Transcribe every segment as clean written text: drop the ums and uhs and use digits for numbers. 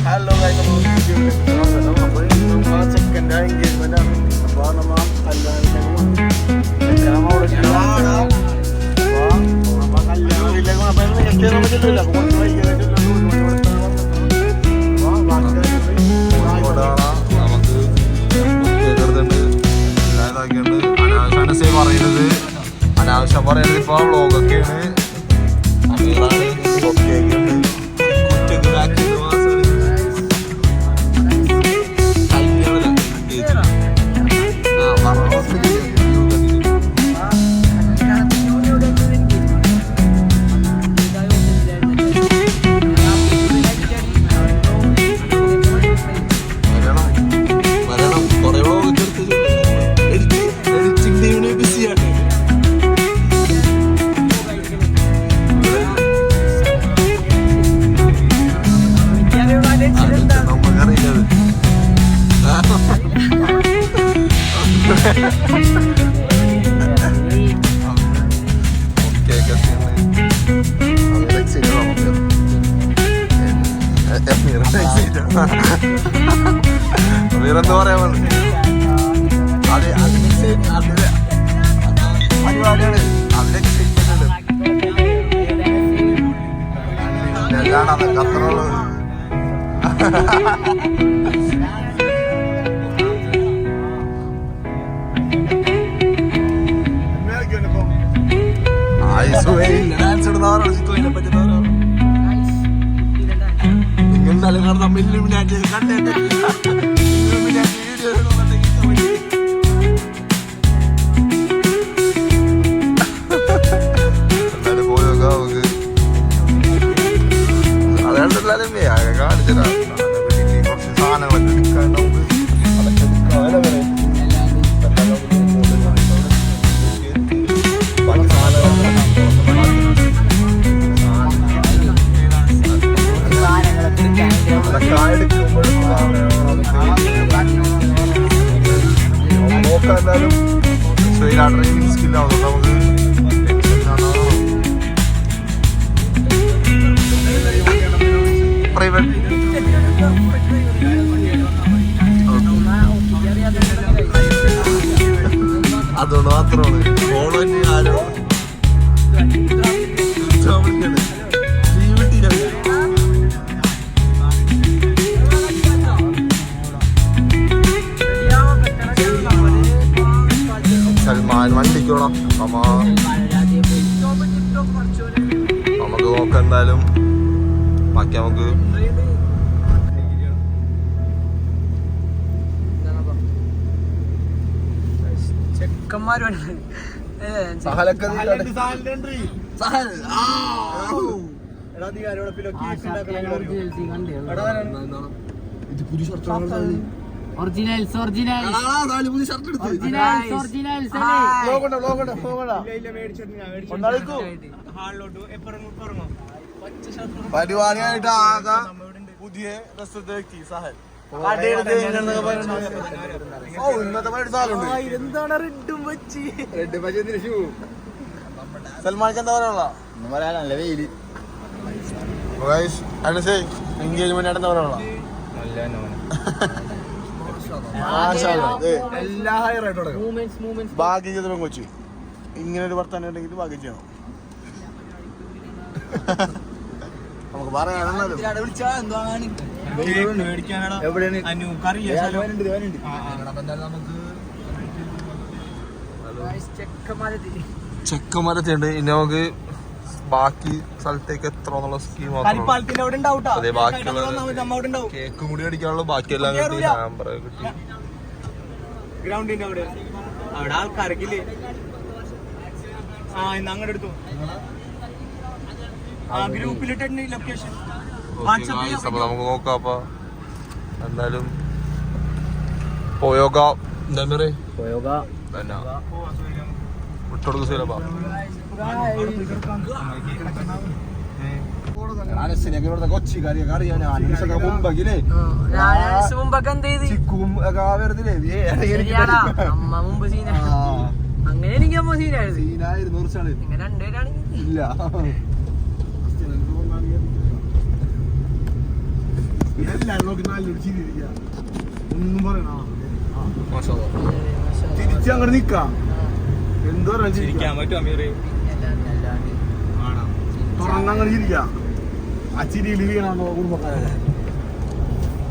Hello ചെക്കൻ്റെ engagement ആണ്. അപ്പൊ നമ്മ പറയുന്നത് അനാവശ്യം പറയുന്നത് ഇപ്പൊ വ്ളോഗൊക്കെയാണ്. വേറെന്താ പറയാ പരിപാടിയാണ്. അതിലാണ് അതൊക്കെ അത്ര ഉള്ളത്. ഡാൻസ് ഇടുന്നവരാണ് ചിക്കോയിനെ പറ്റുന്നവരാണ്. എന്തായാലും കാരണം നമ്മൾ ഇല്ലുമിനാറ്റി കണ്ടിട്ട് എന്തായാലും പോയോക്ക നമുക്ക് അതുകൊണ്ടെല്ലാരും കാണിച്ചതാ. കുറച്ച് സാധനങ്ങളൊക്കെ എടുക്കാൻ നമുക്ക് അതൊക്കെ എടുക്കാൻ നോക്കാനും ഡ്രൈവിംഗ് സ്കില്ലാവും. നമുക്ക് പ്രൈവറ്റ് അതുകൊണ്ട് മാത്രമാണ് ഫോളോ ആരോ സൽമാൻ വണ്ടിക്കോണം. നമുക്ക് നോക്കാം എന്തായാലും. ബാക്കി നമുക്ക് ഒറിജിനൽസ് പരിപാടിയായിട്ട് ആകെ പുതിയ രസത്തെ വ്യക്തി സഹൽ. സൽമാൻക്ക് എന്താ പറയാനുള്ള നല്ല വെയില് എൻഗേജ്മെന്റ് ആയിട്ട് എന്താ പറയാനുള്ള എല്ലാ ഭാഗ്യം ചെയ്ത കൊച്ചു. ഇങ്ങനെ ഒരു വർത്താനം ഉണ്ടെങ്കിൽ ഭാഗ്യം ചെയ്യണം. നമുക്ക് പറയാനുള്ളത് ചെക്കന്മാരെത്തിയുണ്ട്. ഇനി നമുക്ക് ബാക്കി സ്ഥലത്തേക്ക് എത്ര എന്നുള്ള സ്കീം അതെ. ബാക്കിയുള്ള കേക്കും കൂടി അടിക്കാനുള്ള ബാക്കിയെല്ലാം കിട്ടി. ഹാമ്പർ കിട്ടി. ഗ്രൗണ്ടിന്റെ അവിടെ ആൾക്കാരൊക്കെ അങ്ങോട്ട് എടുത്തു. ഗ്രൂപ്പിലിട്ടുണ്ട് ലൊക്കേഷൻ. അപ്പൊ നമുക്ക് നോക്കാം. അപ്പൊ എന്തായാലും പോയോഗ വിട്ടോടുക്ക് സീലപ്പാ. കൊച്ചിക്കാരി അറിയാൻ മുമ്പല്ലേ ചിക്കും വരുന്നില്ലേ അങ്ങനെ എനിക്ക് സീനായിരുന്നു. ഇല്ല എല്ലാരും നോക്കി നല്ലൊരു ചിരിക്കുക ഒന്നും പറയണ തിരിച്ച് അങ്ങോട്ട് നിക്കാം എന്തോ ചിരിക്കാൻ പറ്റും അമീർ തുറന്നങ്ങനെ ചിരിക്കാം ആ ചിരിയിൽ വീണാണോ കുടുംബക്കാരെ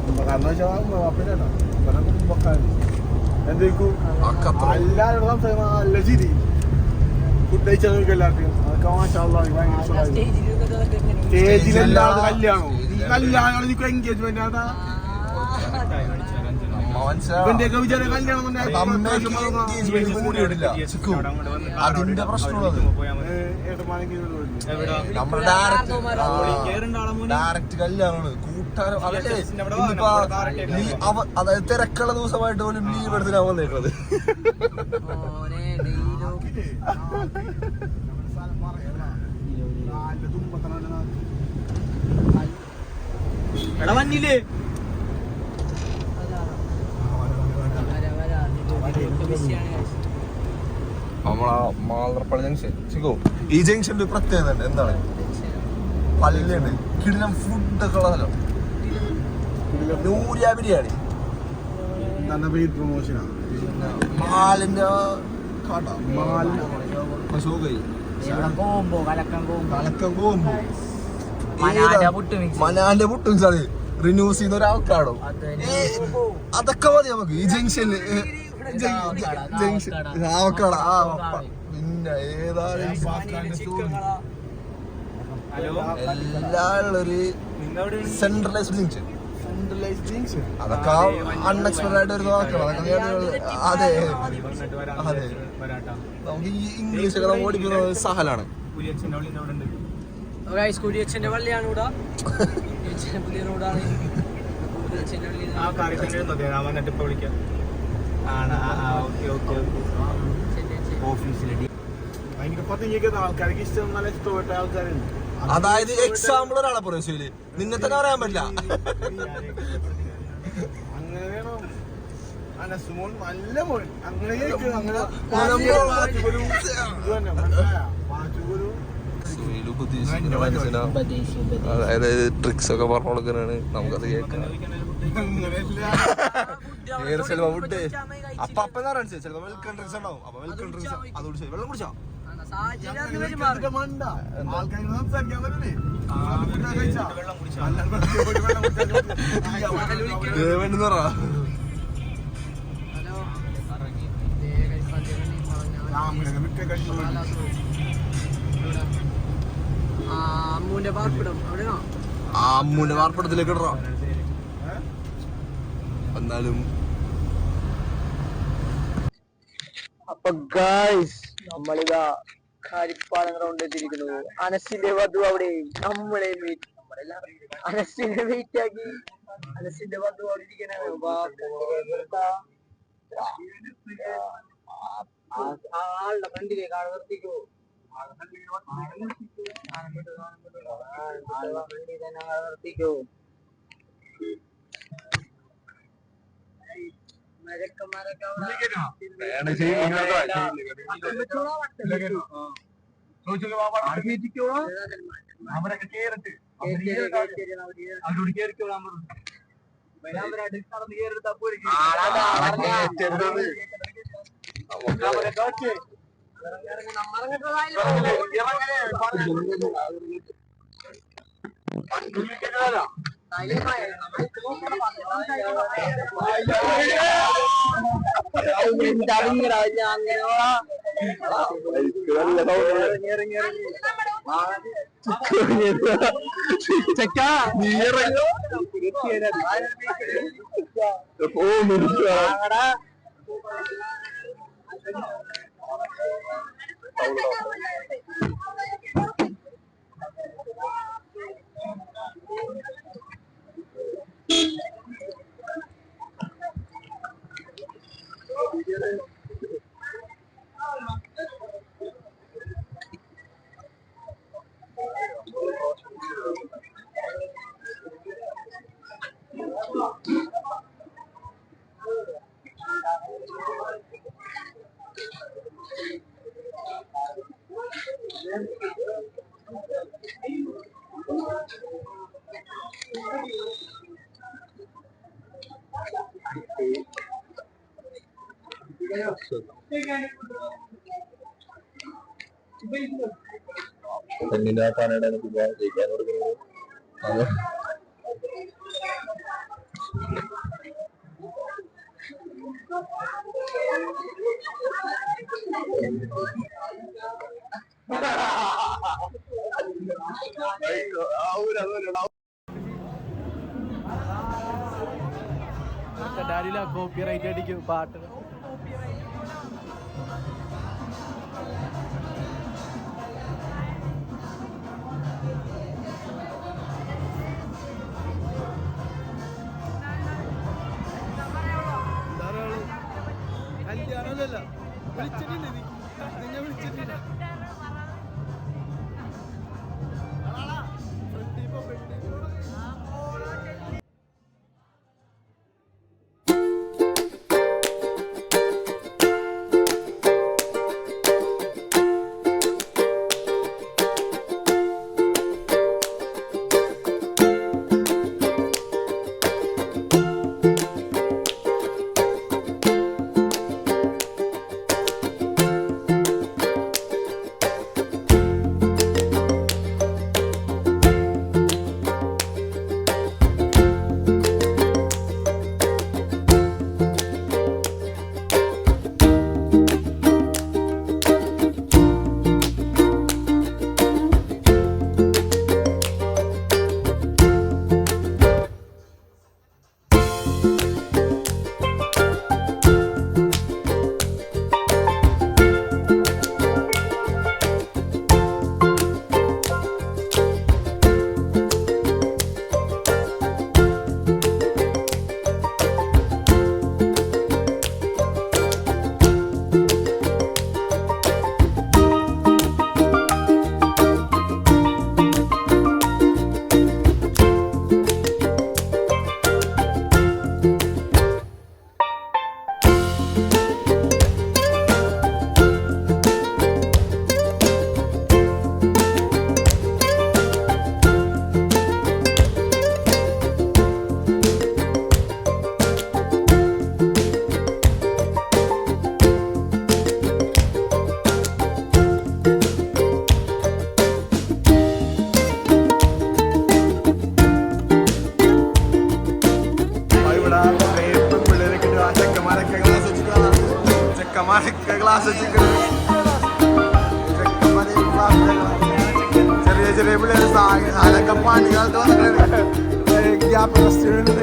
കുടുംബക്കാരെന്ന് വെച്ചാൽ അപ്പനേട്ടാ കുടുംബക്കാരൻ എന്തേക്കും എല്ലാവരോടും സംസാരിക്കുന്ന നല്ല ചിരി ഫുഡ് കഴിച്ചാൽ നോക്കി എല്ലാവർക്കും അതൊക്കെ മാഷാഅല്ലാഹ് ഭയങ്കര സ്റ്റേജിലെല്ലാവരും കല്യാണോ ഈ കല്യാണം എൻഗേജ്മെന്റ് ആട്ടാ ഇവന്റെയൊക്കെ വിചാരം കല്യാണം അതിന്റെ പ്രശ്നമുള്ളത് നമ്മുടെ ഡയറക്റ്റ് കല്യാണമാണ് കൂട്ടാരം അതല്ലേ അതായത് തിരക്കുള്ള ദിവസമായിട്ട് പോലും ലീവ് എടുത്തിട്ടാ വന്നേക്കുന്നത്. എടാ വന്നില്ലേ നമ്മളാ മാതൃപ്പള്ളി ജംഗ്ഷൻ ചിക്കോ ഈ ജംഗ്ഷന്റെ പ്രത്യേകത ഉണ്ട്. എന്താണ് പള്ളിയുണ്ട് കിടിലം ഫുഡൊക്കെ ഉള്ള സ്ഥലം. നൂരിയ ബിരിയാണി മാലിന്റെ മനാന്റെ പുട്ടും സാറ് റിന്യൂസ് ചെയ്യുന്ന ഒരാൾക്കാടോ അതൊക്കെ മതി നമുക്ക് ഈ ജംഗ്ഷനില് ജംഗ്ഷൻ ആവക്കാട പിന്നെ ഏതായാലും എല്ലാം ഒരു സെൻട്രലൈസ്ഡ് ജംഗ്ഷൻ അതൊക്കെ അൺഎക്സ്പെക്ടഡ് ആയിട്ട് വരുന്ന വാക്കുകൾ അതൊക്കെ അതെ അതെ നമുക്ക് ഈ ഇംഗ്ലീഷൊക്കെ നമ്മൾ ഓടിക്കുന്നത് സഹലാണ്. കുരിയച്ഛന്റെ പള്ളിയാണ് ഇവിടെ പുതിയ റോഡാണ്. ആൾക്കാർക്ക് ഇഷ്ടം നല്ല ഇഷ്ടപ്പെട്ട ആൾക്കാരുണ്ട്. അതായത് എക്സാമ്പിൾ ഒരാളെ പറയും ശരി നിന്നെ തന്നെ പറയാൻ പറ്റില്ല. അങ്ങനെ വേണം അനസുമോൻ നല്ല മോൻ അങ്ങനെ അതായത് ട്രിക്സ് ഒക്കെ പറഞ്ഞു കൊടുക്കാനാണ് നമുക്കത് കേൾക്കാം. ഫുഡ് അപ്പൊ അപ്പന്ന് പറയാൻ ചിലപ്പോ വെൽക്കം ഡ്രിങ്ക്സ് ഉണ്ടാവും. അപ്പൊ വെൽക്കം ഡ്രിങ്ക്സ് അതോട് വെള്ളം കുടിച്ചോ അമ്മൂന്റെ പാർപ്പിടം അവിടെയാണോ? ആ അമ്മൂന്റെ പാർപ്പിടത്തിലേക്ക് ഇടറോ. എന്നാലും അപ്പൊ ഗായ്സ് നമ്മളിതാ കാരിപ്പാളം ഗ്രൗണ്ട് എത്തിയിരിക്കുന്നു. അനസിന്റെ വധു അവിടെ നമ്മളെ അനസിനെ വെയിറ്റ് ആക്കി അനസിന്റെ വധു അവിടെ ഇരിക്കാനാണ്. ആളുടെ ഫ്രണ്ടിലേക്ക് ആൾ നിർത്തിക്കോ നിർത്തിക്കോ അവരൊക്കെ കേറിട്ട് അവരോട് കേറിക്കോളാൻ പെണ്ണിന്റെ ആക്കാനാണ് എനിക്ക് ജയിക്കാൻ കൊടുക്കുന്നത്. കോപ്പി റൈറ്റ് അടിക്കും പാട്ട്. കല്യാണമല്ല വിളിച്ചിട്ടില്ല, നിന്നെ വിളിച്ചിട്ടില്ല. ക്ലാസ് ചെറിയ ചെറിയ പിള്ളേർ സാധനമൊക്കെ പണികളൊക്കെ വന്നിട്ടുണ്ട്. ഗ്യാപ്പ് റെസ്റ്റോറൻറ്റ്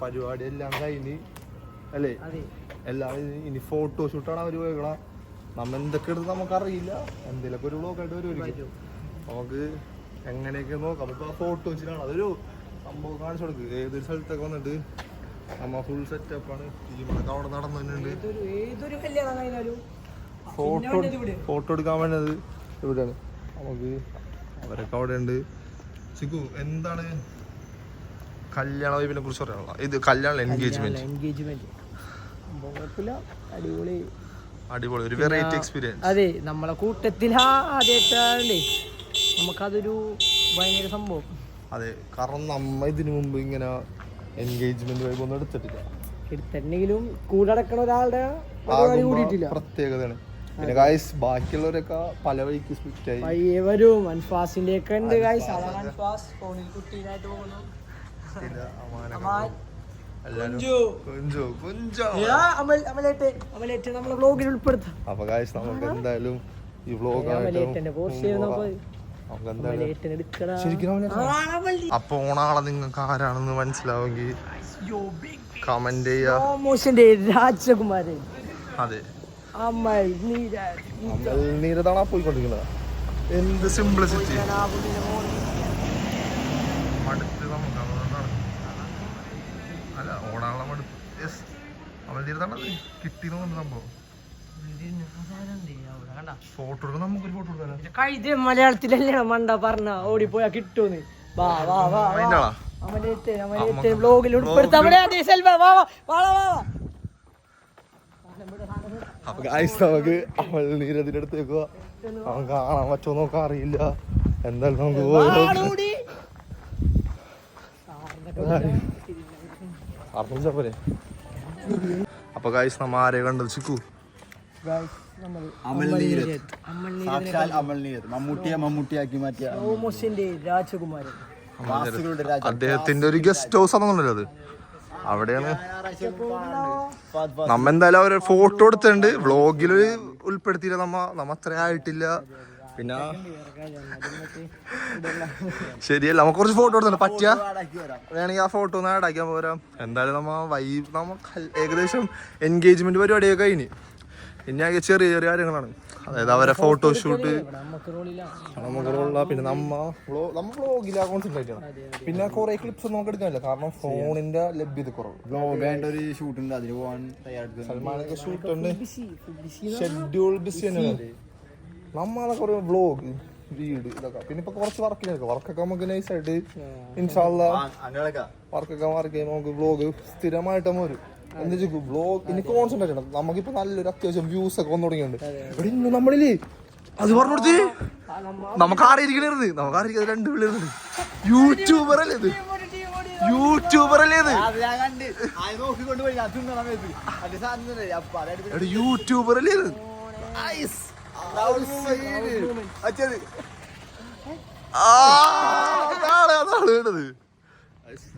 പരിപാടി എല്ലാം കഴിഞ്ഞ് അല്ലേ? എല്ലാവരും ഇനി ഫോട്ടോഷൂട്ടാണ് അവർ പോയിക്കണം. നമ്മ എന്തൊക്കെ എടുത്ത് നമുക്കറിയില്ല, എന്തെങ്കിലുമൊക്കെ ഒരു ബ്ലോക്കായിട്ട് വരുമായിരിക്കും. നമുക്ക് എങ്ങനെയൊക്കെ നോക്കാം. ഇപ്പൊ ആ ഫോട്ടോ വെച്ചിട്ടാണ് അതൊരു സംഭവം കാണിച്ചു കൊടുക്കുക. ഏതൊരു സ്ഥലത്തൊക്കെ വന്നിട്ട് നമ്മ ഫുൾ സെറ്റപ്പാണ്. ടീമൊക്കെ അവിടെ നടന്നു തന്നെയുണ്ട്. ഫോട്ടോ എടുക്കാൻ വേണ്ടത് ഇവിടെയാണ്. നമുക്ക് അവരൊക്കെ അവിടെ ഉണ്ട്. ചിക്കു എന്താണ് കല്യാണ വൈബിനെ കുറിച്ച് പറയാനുള്ള ഇത് കല്യാണം എൻഗേജ്മെന്റ് അടിപൊളി അടിപൊളി ഒരു വെറൈറ്റി എക്സ്പീരിയൻസ്. അതെ, നമ്മളെ കൂട്ടത്തിൽ ആദ്യമായിട്ടേ നമുക്കതൊരു ഭയങ്കര സംഭവം. അതെ, കാരണം നമ്മ ഇതിനു മുമ്പ് ഇങ്ങനെ എൻഗേജ്മെന്റ് വൈബ് ഒന്നും എടുത്തിട്ടില്ല. എടുത്തിട്ടുണ്ടെങ്കിലും കൂടെ നടക്കണ ഒരാളുടെ പരിപാടി കൂടിയിട്ടില്ല. പ്രത്യേകതയാണ്. പിന്നെ ഗായ്സ് ബാക്കിയുള്ളവരൊക്കെ പല വഴിക്ക് സ്വിച്ച് ആയി പയ്യെ വരും. അൻഫാസിന്റെ ഒക്കെ ഉണ്ട് ഗായ്സ്. അൻഫാസ് ഫോണിൽ കുട്ടീനായിട്ട് പോകുന്നു. നമ്മളെ വ്ലോഗിൽ ഉൾപ്പെടുത്താം. അപ്പൊ ഗായ്സ് നമുക്ക് എന്തായാലും ഈ വ്ലോഗ് അപ്പൊ ഓണാളെ നിങ്ങൾക്ക് ആരാണെന്ന് മനസ്സിലാവുമെങ്കിൽ കമന്റ് ചെയ്യാ. രാജകുമാരൻ. അതെ, അമൽ നീരതാണ് പോയിക്കൊണ്ടിരിക്കുന്നത്. എന്ത് സിംപ്ലിസിറ്റി. മടുത്ത് നമുക്ക് അല്ല ഓടാനുള്ള മടുപ്പ്. യെസ്, അമൽ നീരതാണ് കിട്ടിയെന്ന് തോന്നുന്നു സംഭവം. ഫോട്ടോ എടുക്കാൻ നമുക്കൊരു ഫോട്ടോ എടുക്കാനോ. മലയാളത്തിലല്ലേ മണ്ട പറഞ്ഞ ഓടിപ്പോയാ കിട്ടൂന്ന്. വ്ലോഗിൽ ഉൾപ്പെടുത്താം. അപ്പൊ ഗായ്സ് നമുക്ക് അമൽ നീരതിന്റെ അടുത്തേക്ക് അവൻ കാണാൻ പറ്റുമോ നോക്കാൻ അറിയില്ല. എന്തായാലും നമുക്ക് പോയി. അപ്പൊ ഗായ്സ് നമ്മ ആരെ കണ്ടത് ചിക്കു? മമ്മൂട്ടിയാക്കി മാറ്റിയ രാജകുമാരൻ. അദ്ദേഹത്തിന്റെ ഒരു ഗസ്റ്റ് ഹൗസ് ആണെന്നുണ്ടല്ലോ അത്. അവിടെയാണ് നമ്മ എന്തായാലും അവര് ഫോട്ടോ എടുത്തിട്ടുണ്ട്. വ്ളോഗിൽ ഉൾപ്പെടുത്തിയില്ല. നമ്മ അത്ര ആയിട്ടില്ല. പിന്നെ ശരിയല്ല, നമുക്ക് കുറച്ച് ഫോട്ടോ എടുത്തിട്ടുണ്ട്. പറ്റിയ വേണമെങ്കിൽ ആ ഫോട്ടോ ഒന്ന് ആഡ് ആക്കിയാൽ പോരാ. എന്തായാലും നമ്മ ഏകദേശം എൻഗേജ്മെന്റ് പരിപാടിയൊക്കെ കഴിഞ്ഞ് ഇനി ആകെ ചെറിയ ചെറിയ കാര്യങ്ങളാണ്. അതായത് അവരെ ഫോട്ടോഷൂട്ട് നമുക്കുള്ള. പിന്നെ നമ്മ വ്ളോഗിലാ കോൺസെൻട്രേറ്റ് ചെയ്യണം. പിന്നെ കുറെ ക്ലിപ്സ് നമുക്ക് എടുക്കാനില്ല, കാരണം ഫോണിന്റെ ലഭ്യത കുറവ്. ഷൂട്ടുണ്ട്, അതിന് പോകാൻ സൽമാനൊക്കെ ഷൂട്ടുണ്ട്, ഷെഡ്യൂൾ ബിസി തന്നെയാണ്. നമ്മളെ കുറെ വ്ളോഗ് വീട് ഇതൊക്കെ. പിന്നെ ഇപ്പൊ കുറച്ച് വർക്കൊക്കെ നമുക്ക് നൈസായിട്ട് ഇൻഷാല്ലാ വർക്കൊക്കെ മാറി കഴിയുമ്പോൾ നമുക്ക് വ്ളോഗ് സ്ഥിരമായിട്ട് വരും. എന്താ വെച്ചാൽ വ്ളോഗ് എനിക്ക് കോൺസെൻട്രേറ്റ് ചെയ്യണം. നമുക്കിപ്പോ നല്ലൊരു അത്യാവശ്യം വ്യൂസ് ഒക്കെ വന്നു തുടങ്ങിയിട്ടുണ്ട്. ഇവിടെ ഇന്ന് നമ്മളില്ലേ അത് പറഞ്ഞു കൊടുത്തേ നമുക്ക് ആരെയിരിക്കണത്. നമുക്ക് ആരെയിരിക്കും രണ്ട് പിള്ളേരുണ്ട്. യൂട്യൂബർ അല്ലേ ഇത്? യൂട്യൂബർ അല്ലേ ഇത്? യൂട്യൂബർ അല്ലേ ഇത്? അതാണ് വേണ്ടത്.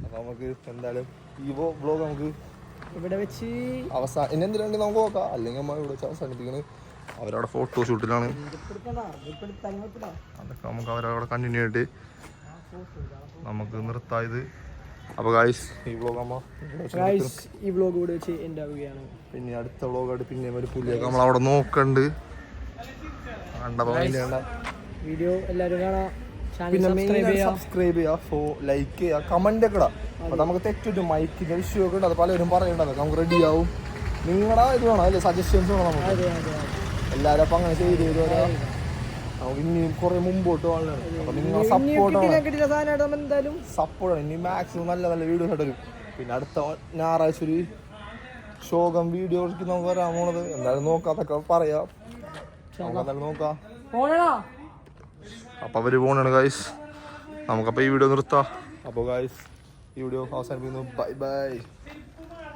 അപ്പൊ നമുക്ക് എന്തായാലും ഈ വ്ളോഗ് നമുക്ക് ഇവിടെ വെച്ച് അവസാനം ഇനി എന്തിനാണെങ്കിൽ നമുക്ക് നോക്കാം. അല്ലെങ്കിൽ അമ്മ ഇവിടെ വെച്ച് അവസാനിപ്പിക്കണ്. അവരവിടെ ഫോട്ടോഷൂട്ടിലാണ്. അതൊക്കെ നമുക്ക് അവരവിടെ കണ്ടിന്യൂ ആയിട്ട് നമുക്ക് നിർത്തായത്. അപ്പൊ ഗായ്സ് ഈ വ്ളോഗ് ഈ വ്ളോഗ് ഇവിടെ വെച്ച് എൻഡ് ആവുകയാണ്. പിന്നെ അടുത്ത വ്ളോഗായിട്ട് പിന്നെ ഒരു പുലിയൊക്കെ നമ്മൾ അവിടെ നോക്കണ്ട്. വീഡിയോ എല്ലാവരും കാണാം. പിന്നെ സബ്സ്ക്രൈബ് ചെയ്യുക, ലൈക്ക് ചെയ്യുക, കമന്റ് ഒക്കെ ഇടാം. അപ്പൊ നമുക്ക് തെറ്റിട്ട് മൈക്കിന്റെ ഇഷ്യൂ ഒക്കെ ഉണ്ട്. അത് പലരും പറയേണ്ടത് നമുക്ക് റെഡി ആവും. നിങ്ങളുടെ ഇത് വേണം അല്ലേ, സജഷൻസ് വേണം നമുക്ക് എല്ലാവരും. അപ്പൊ അങ്ങനെ ചെയ്ത് നമുക്ക് ഇനിയും കുറെ മുമ്പോട്ട് പോകാനാണ്. അപ്പൊ നിങ്ങളെ സപ്പോർട്ടാണ്. ഇനി മാക്സിമം നല്ല നല്ല വീഡിയോസ് ആയിട്ട് വരും. പിന്നെ അടുത്ത ഞായറാഴ്ച ഒരു ശോകം വീഡിയോ നമുക്ക് വരാൻ പോണത്. എന്തായാലും നോക്കാത്തൊക്കെ പറയാം. നമുക്ക് എന്തായാലും നോക്കാം. അപ്പൊ അവര് പോണാണ് ഗായ്സ്. നമുക്കപ്പോ ഈ വീഡിയോ നിർത്താം. അപ്പൊ ഗായ്സ് ഈ വീഡിയോ അവസാനിപ്പിക്കുന്നു. Bye bye.